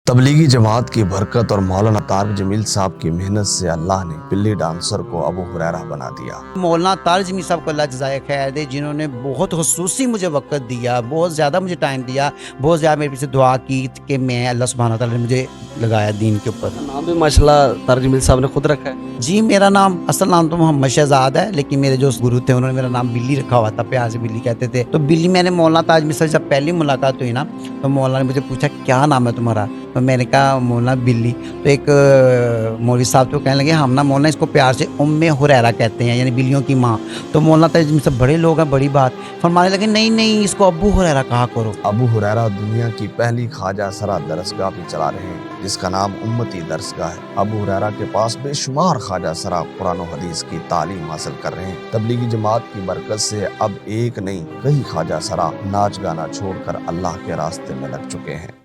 तबलीगी जमात की बरकत और मौलाना तारिक जमील साहब की मेहनत से अल्लाह ने बिल्ली डांसर को अबू हुरैरा बना दिया। मौलाना तारिक जमील साहब को अल्लाह जज़ाए खैर दे, जिन्होंने बहुत खुसूसी मुझे वक्त दिया, बहुत ज़्यादा मुझे टाइम दिया, बहुत ज़्यादा मेरे पीछे दुआ की कि मैं अल्लाह सुब्हानहू व तआला ने मुझे लगाया दीन के ऊपर। नाम भी माशाल्लाह तारिक जमील साहब ने खुद रखा है। जी, मेरा नाम असल नाम तो मोहम्मद शहजाद है, लेकिन मेरे जो गुरु थे उन्होंने मेरा नाम बिल्ली रखा हुआ था, प्यार से बिल्ली कहते थे। तो बिल्ली, मैंने मौलाना तारिक जमील साहब जब पहली मुलाकात हुई ना, तो मौलाना ने मुझे पूछा क्या नाम है तुम्हारा, तो मैंने कहा मौलाना बिल्ली। तो एक मौलवी साहब तो कहने लगे हम ना मौलाना इसको प्यार से उम्मे हुरैरा कहते हैं, यानी बिल्लियों की माँ। तो मौलाना तारिक जमील साहब बड़े लोग हैं, बड़ी बात, फरमाने लगे नहीं नहीं इसको अबू हुरैरा कहा करो। अबू हुरैरा दुनिया की पहली ख्वाजा सरा दरसगाह भी चला रहे हैं, जिसका नाम उम्मती दरसगाह है। अबू हुरैरा के पास बेशुमार ख्वाजा सरा कुरान और हदीस की तालीम हासिल कर रहे हैं। तबलीगी जमात की बरकत से अब एक नहीं कई ख्वाजा सरा नाच गाना छोड़कर अल्लाह के रास्ते में लग चुके हैं।